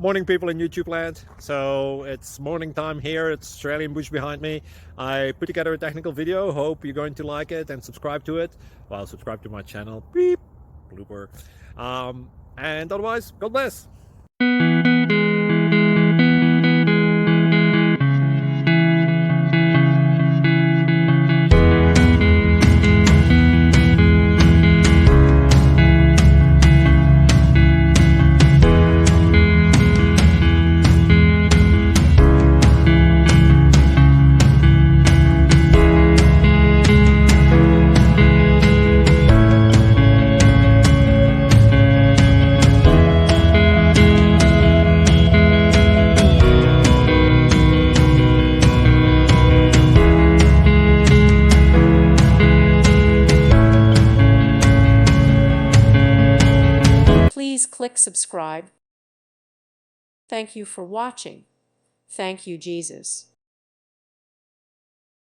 Morning, people in YouTube land. So it's morning time here. It's Australian bush behind me. I put together a technical video. Hope you're going to like it and subscribe to it. Well, subscribe to my channel. Beep. Blooper. And otherwise, God bless. Please click subscribe. Thank you for watching. Thank you, Jesus.